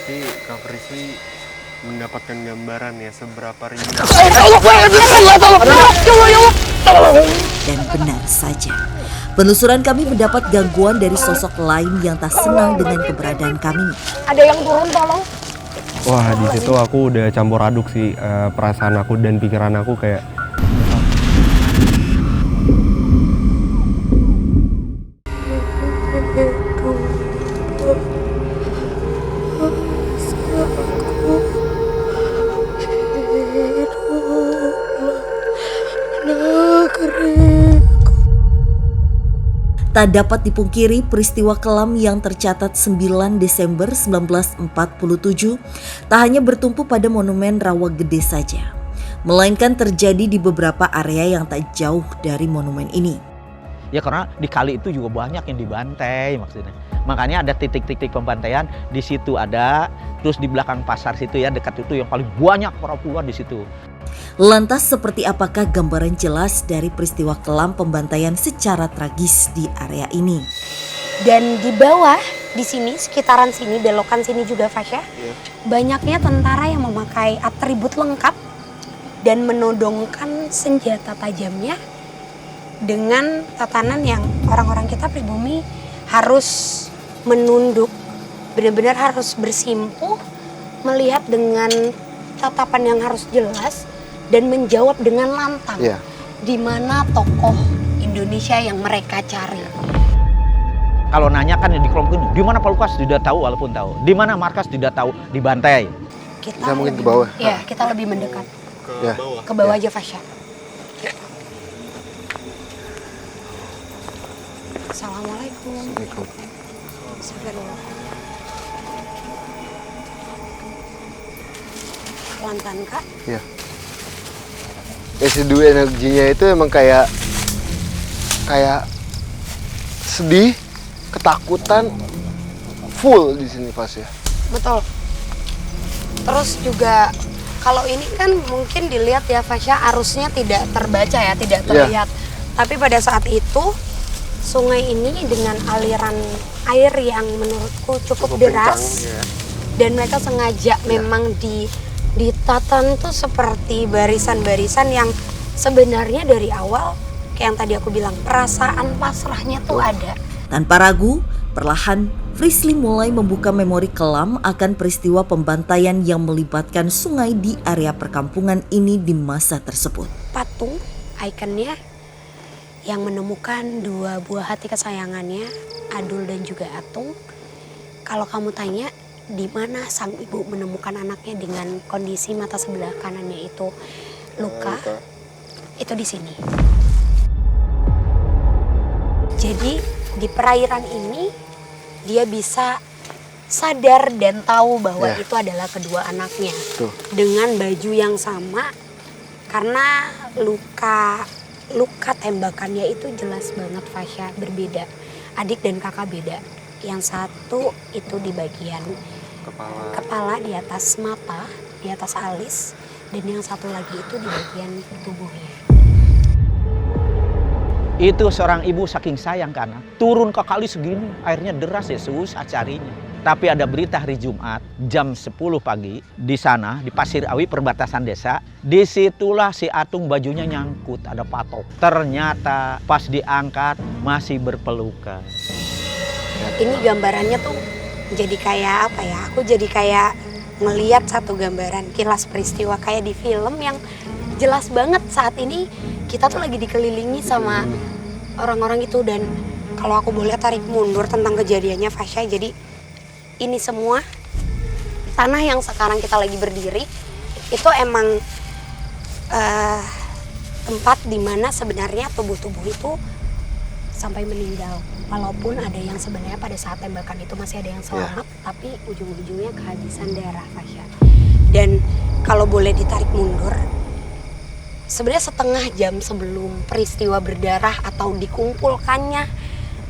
berarti Kak Frisly mendapatkan gambaran ya seberapa ringan. Dan benar saja, penelusuran kami mendapat gangguan dari sosok lain yang tak senang dengan keberadaan kami. Ada yang turun tolong. Wah, di situ aku udah campur aduk sih, perasaan aku dan pikiran aku kayak Tak dapat dipungkiri peristiwa kelam yang tercatat 9 Desember 1947 tak hanya bertumpu pada monumen Rawa Gede saja, melainkan terjadi di beberapa area yang tak jauh dari monumen ini. Ya karena di kali itu juga banyak yang dibantai maksudnya. Makanya ada titik-titik pembantaian di situ ada, terus di belakang pasar situ ya dekat itu yang paling banyak perempuan di situ. Lantas seperti apakah gambaran jelas dari peristiwa kelam pembantaian secara tragis di area ini? Dan di bawah, di sini, sekitaran sini, belokan sini juga Fasya, banyaknya tentara yang memakai atribut lengkap dan menodongkan senjata tajamnya dengan tatanan yang orang-orang kita pribumi harus menunduk, benar-benar harus bersimpuh, melihat dengan tatapan yang harus jelas dan menjawab dengan lantang di mana tokoh Indonesia yang mereka cari. Kalau nanya kan di kelompok ini, di mana Pak Lukas tidak tahu walaupun tahu, di mana markas tidak tahu, dibantai. Kita mungkin ke bawah. Ya, kita lebih mendekat. bawah. Ke bawah aja Fasya. Assalamualaikum. Astagfirullah. Pelan-pelan Kak. Iya. Residu energinya itu emang kayak sedih, ketakutan, full di sini pas ya. Betul. Terus juga kalau ini kan mungkin dilihat ya Fasya arusnya tidak terbaca ya, tidak terlihat. Tapi pada saat itu sungai ini dengan aliran air yang menurutku cukup deras dan mereka sengaja memang ditatan tuh seperti barisan-barisan yang sebenarnya dari awal kayak yang tadi aku bilang perasaan pasrahnya tuh ada. Tanpa ragu, perlahan Frisly mulai membuka memori kelam akan peristiwa pembantaian yang melibatkan sungai di area perkampungan ini di masa tersebut. Patung ikonnya yang menemukan dua buah hati kesayangannya, Adul dan juga Atung. Kalau kamu tanya di mana sang ibu menemukan anaknya dengan kondisi mata sebelah kanannya itu luka, itu di sini. Jadi di perairan ini dia bisa sadar dan tahu bahwa itu adalah kedua anaknya. Dengan baju yang sama karena luka tembakannya itu jelas banget Fasya berbeda. Adik dan kakak beda. Yang satu itu di bagian kepala di atas mata, di atas alis, dan yang satu lagi itu di bagian tubuhnya. Itu seorang ibu saking sayang karena turun ke kali segini, airnya deras ya susah carinya. Tapi ada berita hari Jumat jam 10 pagi di sana di Pasir Awi perbatasan desa. Disitulah si Atung bajunya nyangkut, ada patok. Ternyata pas diangkat masih berpelukan. Ini gambarannya tuh jadi kayak apa ya? Aku jadi kayak ngelihat satu gambaran kilas peristiwa kayak di film yang jelas banget saat ini kita tuh lagi dikelilingi sama orang-orang itu. Dan kalau aku boleh tarik mundur tentang kejadiannya Fasya, jadi ini semua tanah yang sekarang kita lagi berdiri itu emang tempat dimana sebenarnya tubuh-tubuh itu sampai meninggal. Walaupun ada yang sebenarnya pada saat tembakan itu masih ada yang selamat, tapi ujung-ujungnya kehabisan darah Fasya. Dan kalau boleh ditarik mundur, sebenarnya setengah jam sebelum peristiwa berdarah atau dikumpulkannya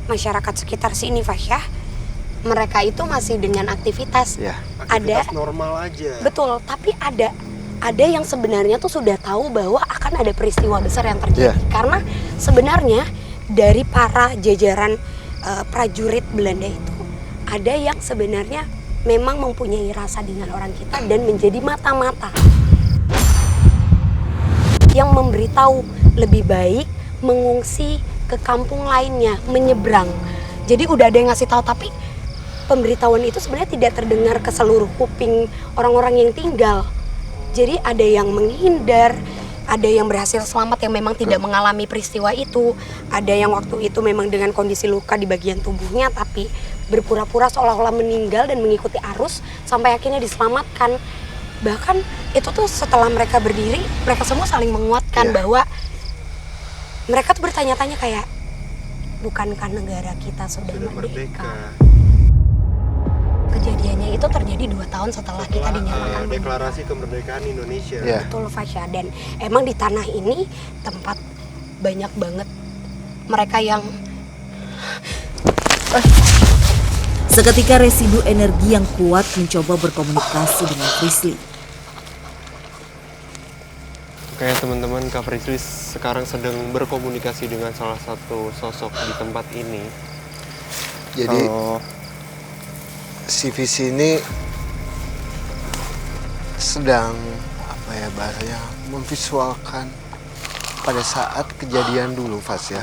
masyarakat sekitar sini Fasya, mereka itu masih dengan aktivitas. Aktivitas normal aja. Betul, tapi ada yang sebenarnya tuh sudah tahu bahwa akan ada peristiwa besar yang terjadi. Karena sebenarnya dari para jajaran prajurit Belanda itu ada yang sebenarnya memang mempunyai rasa dengan orang kita dan menjadi mata-mata yang memberitahu lebih baik mengungsi ke kampung lainnya, menyeberang. Jadi udah ada yang ngasih tahu, tapi pemberitahuan itu sebenarnya tidak terdengar ke seluruh kuping orang-orang yang tinggal. Jadi ada yang menghindar, ada yang berhasil selamat yang memang tidak mengalami peristiwa itu, ada yang waktu itu memang dengan kondisi luka di bagian tubuhnya tapi berpura-pura seolah-olah meninggal dan mengikuti arus sampai akhirnya diselamatkan. Bahkan itu tuh setelah mereka berdiri, mereka semua saling menguatkan bahwa mereka tuh bertanya-tanya kayak, bukankah negara kita sudah merdeka? Kejadiannya itu terjadi 2 tahun setelah kita dinyatakan deklarasi kemerdekaan Indonesia. Betul, Fasya. Dan emang di tanah ini tempat banyak banget mereka yang Seketika residu energi yang kuat mencoba berkomunikasi dengan Frisly. Oke teman-teman, Kak Frisly sekarang sedang berkomunikasi dengan salah satu sosok di tempat ini. Jadi si Visi ini sedang apa ya bahasanya, memvisualkan pada saat kejadian dulu, Fas ya.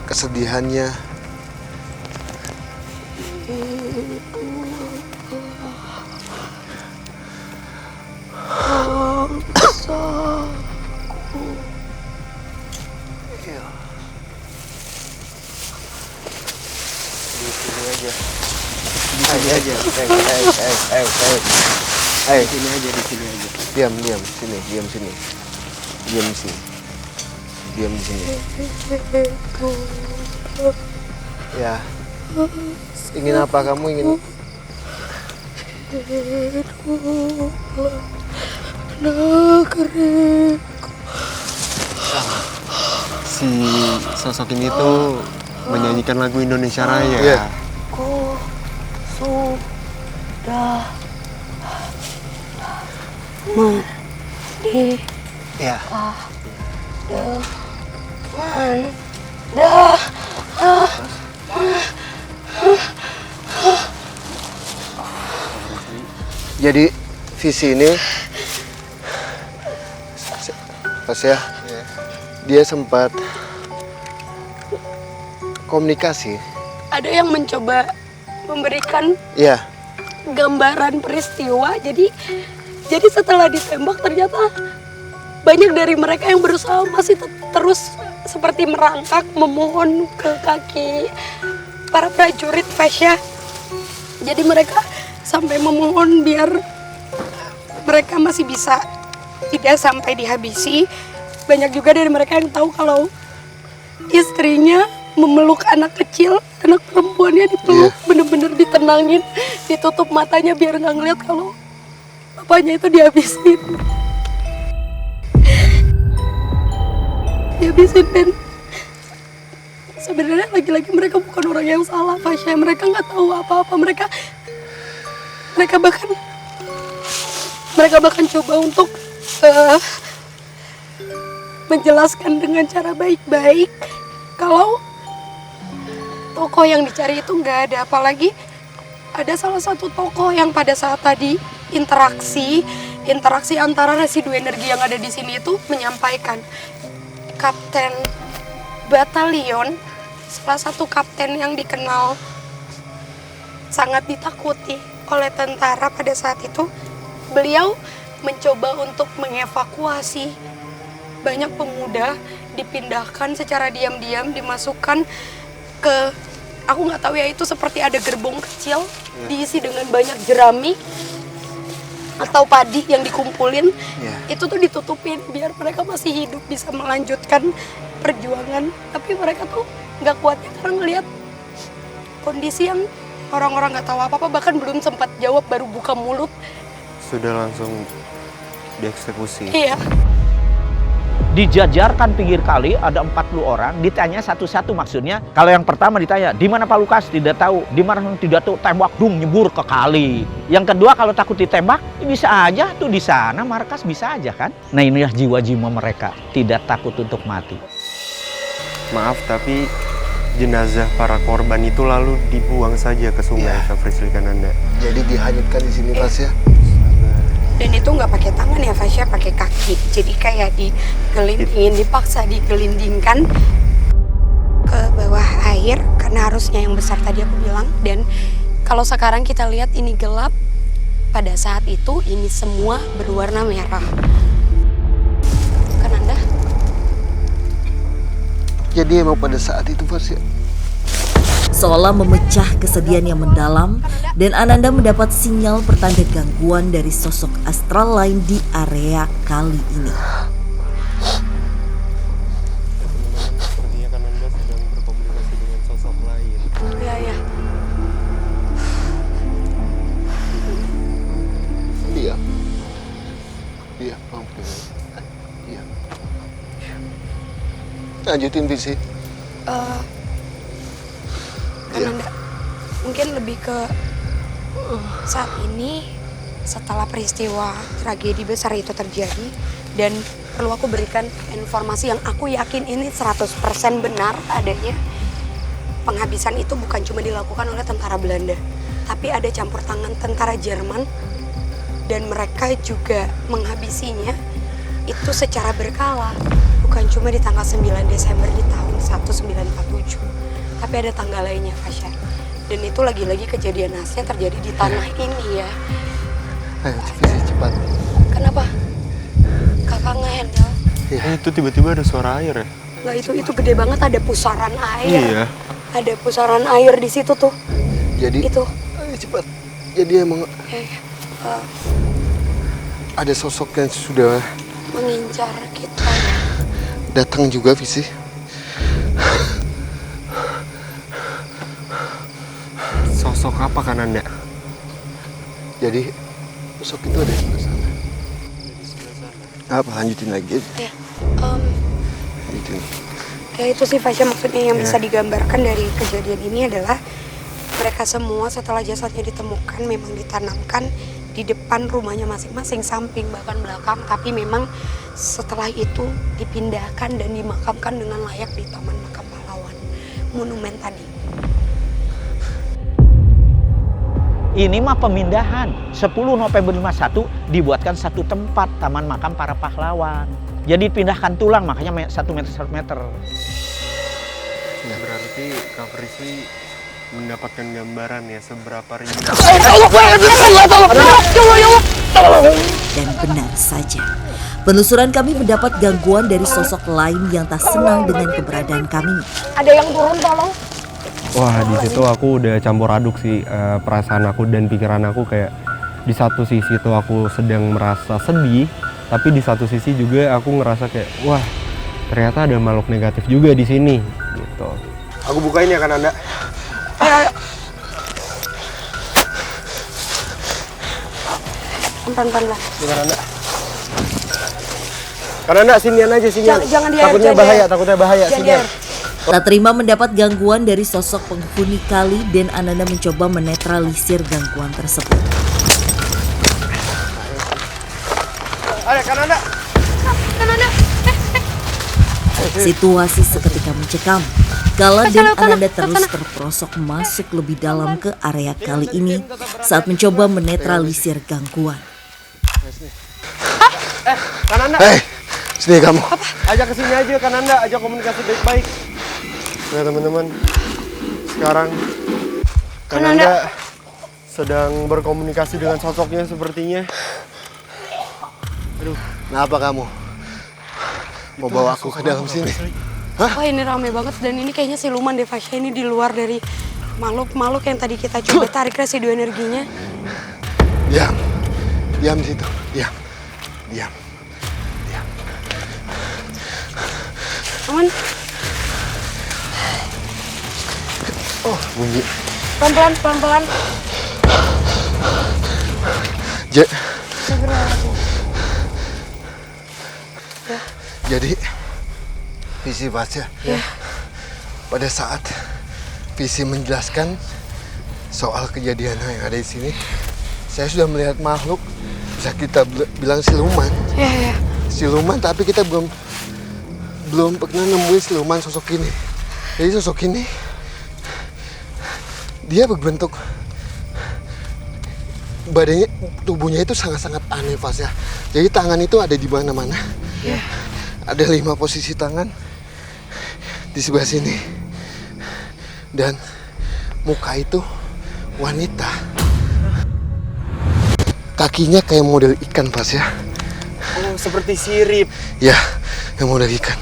Kesedihannya, diam sini. Ya. Ingin apa kamu ingin? Si sosok ini tuh menyanyikan lagu Indonesia Raya. Iya. Ku sudah menikah Ya. Jadi Visi ini Pas ya, dia sempat komunikasi. ada yang mencoba memberikan Iya. gambaran peristiwa. Jadi setelah ditembak ternyata banyak dari mereka yang berusaha masih terus seperti merangkak memohon ke kaki para prajurit Fasya. Jadi mereka sampai memohon biar mereka masih bisa tidak sampai dihabisi. Banyak juga dari mereka yang tahu kalau istrinya memeluk anak kecil, anak perempuannya dipeluk, bener-bener ditenangin, ditutup matanya biar nggak ngeliat kalau bapaknya itu dihabisin. Dihabisin, dan sebenarnya lagi-lagi mereka bukan orang yang salah, Fasya. Mereka nggak tahu apa-apa. Mereka bahkan coba untuk menjelaskan dengan cara baik-baik kalau tokoh yang dicari itu nggak ada. Apalagi ada salah satu tokoh yang pada saat tadi interaksi antara residu energi yang ada di sini itu menyampaikan, Kapten Batalion, salah satu kapten yang dikenal sangat ditakuti oleh tentara pada saat itu. Beliau mencoba untuk mengevakuasi banyak pemuda, dipindahkan secara diam-diam, dimasukkan ke, aku nggak tahu ya, itu seperti ada gerbong kecil diisi dengan banyak jerami atau padi yang dikumpulin. Itu tuh ditutupin biar mereka masih hidup, bisa melanjutkan perjuangan. Tapi mereka tuh nggak kuatnya karena ngelihat kondisi yang orang-orang nggak tahu apa-apa, bahkan belum sempat jawab baru buka mulut Sudah langsung dieksekusi. iya. Dijajarkan pinggir kali ada 40 orang, ditanya satu-satu. Maksudnya kalau yang pertama ditanya di mana Pak Lukas, tidak tahu. Di mana, tidak tahu. Tembak dung, nyebur ke kali. Yang kedua kalau takut ditembak, bisa aja tuh di sana markas, bisa aja kan. Nah inilah jiwa-jiwa mereka, tidak takut untuk mati. Maaf tapi jenazah para korban itu lalu dibuang saja ke sungai, Kak Frisly Kananda. Jadi dihanyutkan di sini Fasya. Dan itu nggak pakai tangan ya Fasya, pakai kaki. Jadi kayak digelindingin, dipaksa digelindingkan ke bawah air karena arusnya yang besar tadi aku bilang. Dan kalau sekarang kita lihat ini gelap, pada saat itu ini semua berwarna merah. Kan Anda? Jadi emang pada saat itu Fasya. Seolah memecah kesedihan yang mendalam dan Ananda mendapat sinyal pertanda gangguan dari sosok astral lain di area kali ini. Sepertinya Kananda sedang berkomunikasi dengan sosok lain. Iya, iya. Iya. Iya, mampir. Iya. Lanjutin visi. Kananda, mungkin lebih ke saat ini setelah peristiwa tragedi besar itu terjadi dan perlu aku berikan informasi yang aku yakin ini 100% benar adanya. Penghabisan itu bukan cuma dilakukan oleh tentara Belanda, tapi ada campur tangan tentara Jerman dan mereka juga menghabisinya itu secara berkala, bukan cuma di tanggal 9 Desember di tahun 1947. Tapi ada tanggal lainnya, Fasya. Dan itu lagi-lagi kejadian khasnya terjadi di tanah ini ya. Ayo, visi cepat. Kenapa? Kakak nge-handle? Itu tiba-tiba ada suara air ya? Nggak, itu gede banget, ada pusaran air. Iya. Ada pusaran air di situ tuh. Jadi, Itu. ayo cepat. Jadi emang ada sosok yang sudah Mengincar kita. datang juga visi. Sosok apa Kananda? Jadi sosok itu ada di sebelah sana. Apa lanjutin lagi? Ya, Lanjutin. ya itu sih Fasya, maksudnya yang bisa digambarkan dari kejadian ini adalah mereka semua setelah jasadnya ditemukan memang ditanamkan di depan rumahnya masing-masing, samping bahkan belakang, tapi memang setelah itu dipindahkan dan dimakamkan dengan layak di Taman Makam Pahlawan, monumen tadi. Ini mah pemindahan. 10 November 51 dibuatkan satu tempat, Taman Makam Para Pahlawan. Jadi pindahkan tulang, makanya 1 meter 1 meter. Ya, berarti Kak Frisly mendapatkan gambaran ya seberapa ringan. Dan benar saja, penelusuran kami mendapat gangguan dari sosok lain yang tak senang dengan keberadaan kami. Ada yang turun tolong. Wah, di situ aku udah campur aduk sih, perasaan aku dan pikiran aku. Kayak di satu sisi tuh aku sedang merasa sedih, tapi di satu sisi juga aku ngerasa kayak wah, ternyata ada makhluk negatif juga di sini gitu. Aku bukain ya Kananda. Pelan-pelan lah. Kananda. Kananda, sinian aja sinian. Jangan Takutnya bahaya, takutnya bahaya. Sinian. Tak terima mendapat gangguan dari sosok penghuni kali dan Ananda mencoba menetralisir gangguan tersebut. Ada Kananda. Situasi seketika mencekam. Kala dan Ananda terus terperosok masuk lebih dalam ke area kali ini saat mencoba menetralisir gangguan. Kananda. Sini kamu. Ajak ke sini aja Kananda, ajak komunikasi baik-baik. Nah teman-teman, sekarang Kananda sedang berkomunikasi dengan sosoknya sepertinya. Aduh, Kenapa kamu? Mau bawa aku ke dalam sini? Wah, ini rame banget dan ini kayaknya siluman deh Fasya, ini di luar dari makhluk-makhluk yang tadi kita coba tarik residu energinya. Diam. Diam di situ. Diam. Diam. Diam. Aman? Oh, bunyi. Pelan-pelan, pelan-pelan. Jadi visi Fasya pada saat visi menjelaskan soal kejadian yang ada di sini, saya sudah melihat makhluk, bisa kita bilang siluman. Iya. Siluman, tapi kita belum pernah nemuin siluman sosok ini. Jadi sosok ini dia berbentuk badannya, tubuhnya itu sangat-sangat aneh Fas ya. Jadi tangan itu ada di mana-mana. Ada 5 posisi tangan di sebelah sini. Dan muka itu wanita. Kakinya kayak model ikan Fas ya. Oh, seperti sirip. Ya, yang model ikan.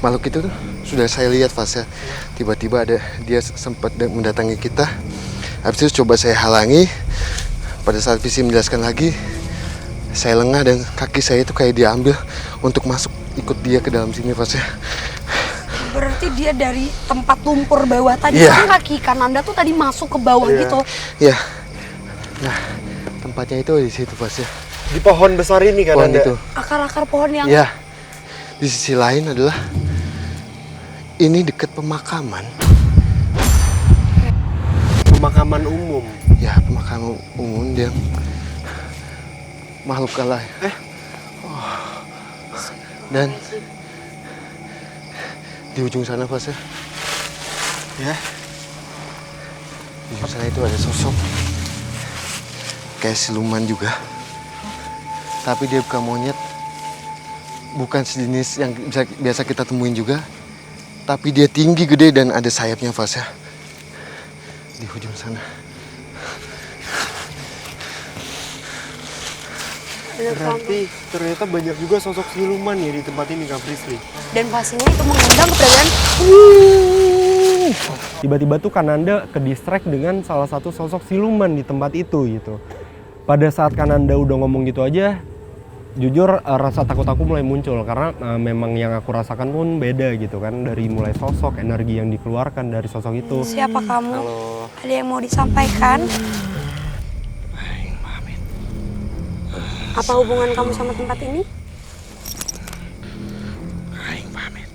Makhluk itu tuh sudah saya lihat Fas ya. Tiba-tiba ada dia sempat mendatangi kita. Habis itu coba saya halangi. Pada saat visi menjelaskan lagi, saya lengah dan kaki saya itu kayak diambil untuk masuk ikut dia ke dalam sini Fas ya. Berarti dia dari tempat lumpur bawah tadi, Iya. kan kaki kanan Anda tuh tadi masuk ke bawah gitu. Iya. Nah, tempatnya itu di situ Fas ya. Di pohon besar ini kan Pohon Anda? itu. Akar-akar pohon yang Ya. Di sisi lain adalah ini dekat pemakaman. Pemakaman umum. Ya, pemakaman umum dia makhluk Allah. Dan di ujung sana Fas ya. Ya. Di ujung sana itu ada sosok kayak siluman juga. Tapi dia bukan monyet. Bukan sejenis yang biasa kita temuin juga. Tapi dia tinggi, gede, dan ada sayapnya Fas ya. Di ujung sana. Berarti ternyata banyak juga sosok siluman ya di tempat ini Kak Prisli. dan pastinya itu mengundang keberadaan Tiba-tiba tuh Kananda ke distract dengan salah satu sosok siluman di tempat itu gitu. Pada saat Kananda udah ngomong gitu aja, jujur rasa takut aku mulai muncul karena memang yang aku rasakan pun beda gitu kan, dari mulai sosok, energi yang dikeluarkan dari sosok itu. siapa kamu? Ada yang mau disampaikan? Apa hubungan kamu sama tempat ini? Aing pamit.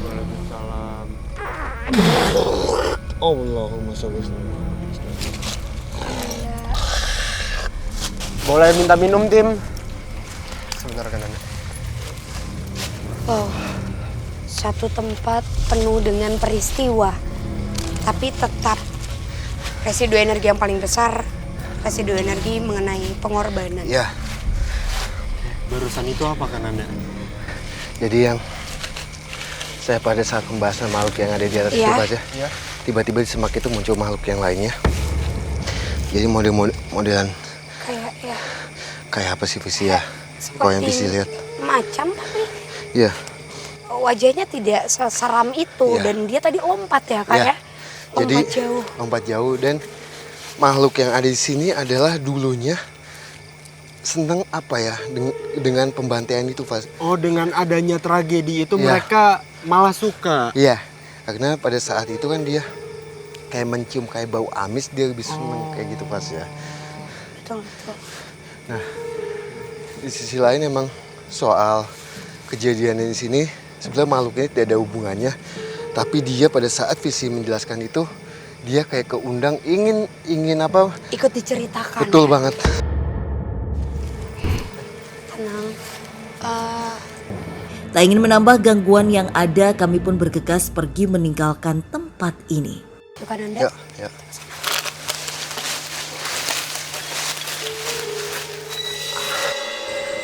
Waalaikumsalam. Allahumma sholli. Boleh minta minum, Tim? Sebentar Kananda. Wow, satu tempat penuh dengan peristiwa, tapi tetap residu energi yang paling besar, residu energi mengenai pengorbanan. Ya, Barusan itu apa Kananda? jadi yang saya pada saat pembahasan makhluk yang ada di atas Iya. itu Fas ya. Iya. Tiba-tiba di semak itu muncul makhluk yang lainnya. Jadi modelan Kayak ya, kayak apa sih Visi ya? Kau yang Visi lihat. macam tapi Iya. wajahnya tidak seseram itu Iya. dan dia tadi lompat ya Kak Iya. ya? Lompat Jadi jauh. lompat jauh dan makhluk yang ada di sini adalah dulunya seneng apa ya dengan pembantaian itu Fas. Oh, dengan adanya tragedi itu Iya. mereka malah suka. Iya, karena pada saat itu kan dia kayak mencium kayak bau amis, dia lebih seneng kayak gitu Fas ya. Betul, betul. Nah, di sisi lain emang soal kejadian di sini sebenarnya makhluknya tidak ada hubungannya, tapi dia pada saat Visi menjelaskan itu dia kayak keundang ingin apa? Ikut diceritakan. Betul ya? banget. Tenang. Tak ingin menambah gangguan yang ada, kami pun bergegas pergi meninggalkan tempat ini. Bukan Anda? Ya, ya.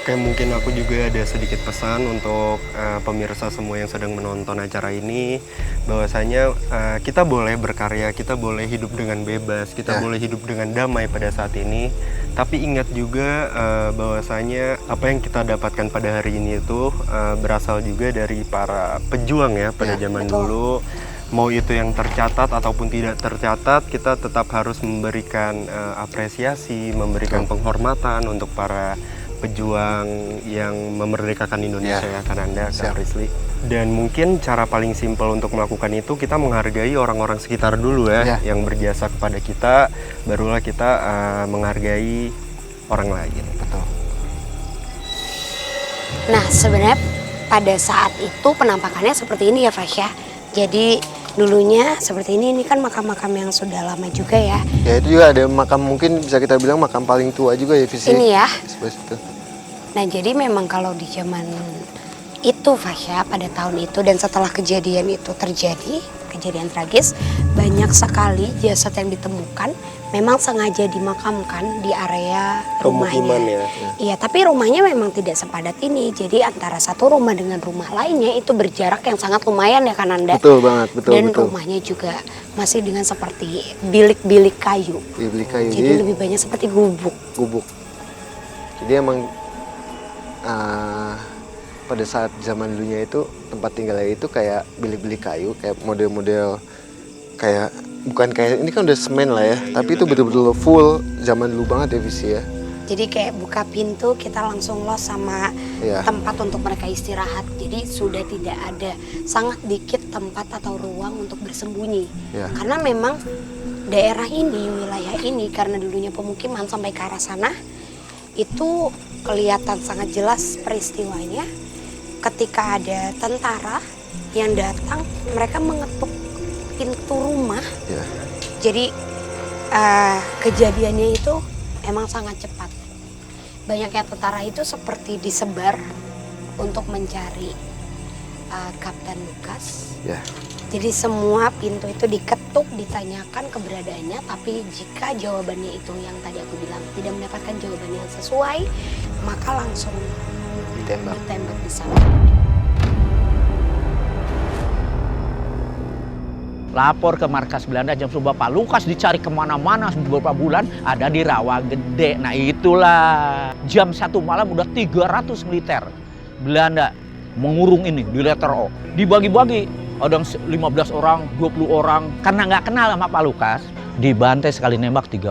Kayak mungkin aku juga ada sedikit pesan untuk pemirsa semua yang sedang menonton acara ini, bahwasanya kita boleh berkarya, kita boleh hidup dengan bebas, kita boleh hidup dengan damai pada saat ini. Tapi ingat juga bahwasanya apa yang kita dapatkan pada hari ini itu berasal juga dari para pejuang ya pada zaman betul. dulu. Mau itu yang tercatat ataupun tidak tercatat, kita tetap harus memberikan apresiasi, memberikan penghormatan untuk para pejuang yang memerdekakan Indonesia ya Kananda, Kak Prisli. Dan mungkin cara paling simpel untuk melakukan itu kita menghargai orang-orang sekitar dulu ya, yang berjasa kepada kita, barulah kita menghargai orang lain. Betul. Nah, sebenarnya pada saat itu penampakannya seperti ini ya Fasya. Jadi dulunya seperti ini kan makam-makam yang sudah lama juga ya. Ya itu juga ada makam, mungkin bisa kita bilang makam paling tua juga ya Visi. Ini ya. Seperti itu. Nah, jadi memang kalau di zaman itu Fasya pada tahun itu dan setelah kejadian itu terjadi, kejadian tragis, banyak sekali jasad yang ditemukan memang sengaja dimakamkan di area rumahnya. Ya. Iya, tapi rumahnya memang tidak sepadat ini. Jadi antara satu rumah dengan rumah lainnya itu berjarak yang sangat lumayan ya kan Anda. Betul banget, betul. Dan rumahnya juga masih dengan seperti bilik-bilik kayu. Bilik kayu. Jadi lebih banyak seperti gubuk. Jadi emang pada saat zaman dulunya itu tempat tinggalnya itu kayak bilik-bilik kayu, kayak model-model kayak bukan kayak ini kan udah semen lah ya, tapi itu betul-betul full zaman dulu banget ya Visi ya. Jadi kayak buka pintu kita langsung los sama tempat untuk mereka istirahat. Jadi sudah tidak ada, sangat dikit tempat atau ruang untuk bersembunyi. Karena memang daerah ini, wilayah ini karena dulunya pemukiman sampai ke arah sana itu kelihatan sangat jelas peristiwanya. Ketika ada tentara yang datang, mereka mengetuk pintu rumah. Jadi kejadiannya itu emang sangat cepat. Banyaknya tentara itu seperti disebar untuk mencari Kapten Lukas. Jadi semua pintu itu diketuk, ditanyakan keberadaannya, tapi jika jawabannya itu yang tadi aku bilang tidak mendapatkan jawaban yang sesuai, maka langsung ditembak di sana. Lapor ke markas Belanda jam subuh, Pak Lukas dicari kemana-mana beberapa bulan, ada di Rawagede. Nah itulah, jam 1 malam udah 300 militer Belanda mengurung ini di letter O. Dibagi-bagi, ada 15 orang, 20 orang. Karena nggak kenal sama Pak Lukas, dibantai sekali nembak 30.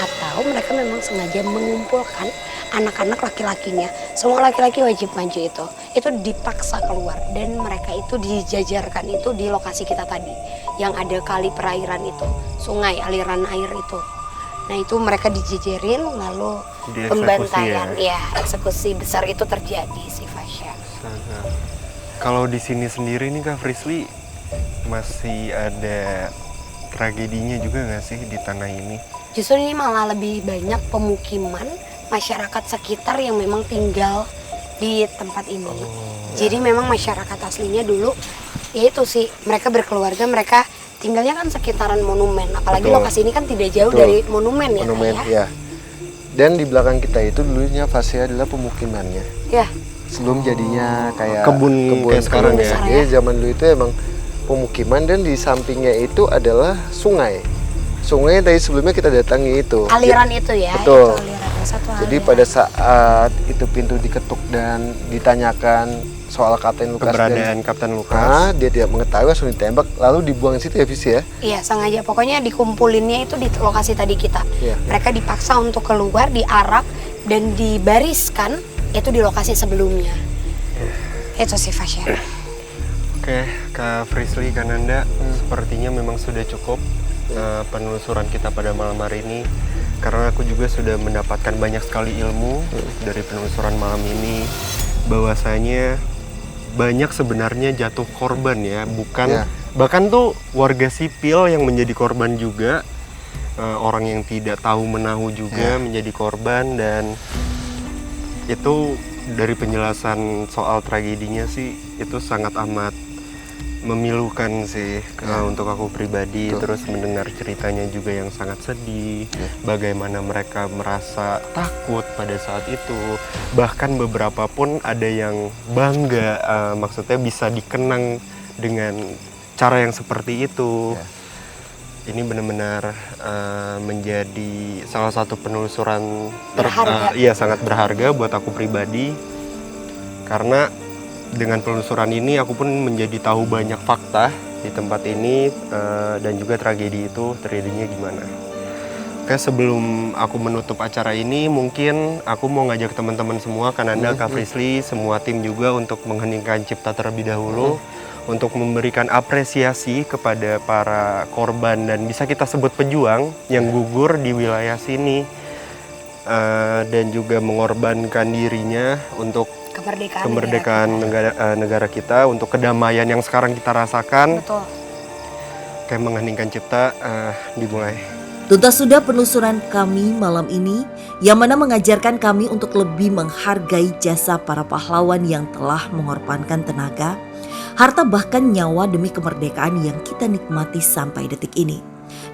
Atau mereka memang sengaja mengumpulkan anak-anak laki-lakinya. Semua laki-laki wajib maju itu dipaksa keluar, dan mereka itu dijajarkan itu di lokasi kita tadi yang ada kali perairan itu, sungai, aliran air itu. Nah itu mereka dijejerin lalu pembantaian, eksekusi besar itu terjadi sih Fasya. Kalau di sini sendiri nih Kak Frisly, masih ada tragedinya juga nggak sih di tanah ini? Justru ini malah lebih banyak pemukiman masyarakat sekitar yang memang tinggal di tempat ini. Jadi memang masyarakat aslinya dulu, ya itu sih, mereka berkeluarga, mereka tinggalnya kan sekitaran monumen. Apalagi lokasi ini kan tidak jauh dari monumen ya. Ya. Dan di belakang kita itu dulunya Fasya adalah pemukimannya. Sebelum jadinya kayak kebun kayak sekarang ya. Jadi zaman dulu itu emang pemukiman, dan di sampingnya itu adalah sungai. Sungai tadi sebelumnya kita datangi itu. Aliran itu ya. Betul. Itu aliran. Jadi pada saat itu pintu diketuk dan ditanyakan soal Kapten Lukas, keberadaan Kapten Lukas, dia tidak mengetahui, langsung ditembak lalu dibuang di situ ya Visi ya. Iya, sengaja. Pokoknya dikumpulinnya itu di lokasi tadi kita. Mereka dipaksa untuk keluar, diarak dan dibariskan itu di lokasi sebelumnya. Itu sih Fasya. Oke, Kak Frisly, Kananda, sepertinya memang sudah cukup penelusuran kita pada malam hari ini, karena aku juga sudah mendapatkan banyak sekali ilmu dari penelusuran malam ini, bahwasanya banyak sebenarnya jatuh korban ya, bukan bahkan tuh warga sipil yang menjadi korban juga, orang yang tidak tahu menahu juga menjadi korban. Dan itu dari penjelasan soal tragedinya sih itu sangat amat memilukan sih untuk aku pribadi. Terus mendengar ceritanya juga yang sangat sedih, bagaimana mereka merasa takut pada saat itu, bahkan beberapa pun ada yang bangga, maksudnya bisa dikenang dengan cara yang seperti itu. Ini benar-benar menjadi salah satu penelusuran sangat berharga buat aku pribadi, karena dengan penelusuran ini aku pun menjadi tahu banyak fakta di tempat ini, dan juga tragedi itu terjadinya gimana. Oke, sebelum aku menutup acara ini, mungkin aku mau ngajak teman-teman semua, Kananda, Kak Frisly, semua tim juga untuk mengheningkan cipta terlebih dahulu, untuk memberikan apresiasi kepada para korban dan bisa kita sebut pejuang yang gugur di wilayah sini, dan juga mengorbankan dirinya untuk kemerdekaan negara kita, untuk kedamaian yang sekarang kita rasakan. Betul. Oke, mengheningkan cipta, dimulai. Tuntas sudah penelusuran kami malam ini, yang mana mengajarkan kami untuk lebih menghargai jasa para pahlawan yang telah mengorbankan tenaga, harta bahkan nyawa demi kemerdekaan yang kita nikmati sampai detik ini.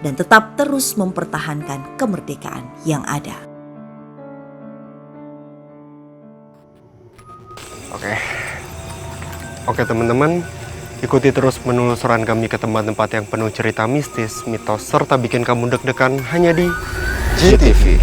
Dan tetap terus mempertahankan kemerdekaan yang ada. Oke teman-teman, ikuti terus penelusuran kami ke tempat-tempat yang penuh cerita mistis, mitos, serta bikin kamu deg-degan hanya di JTV.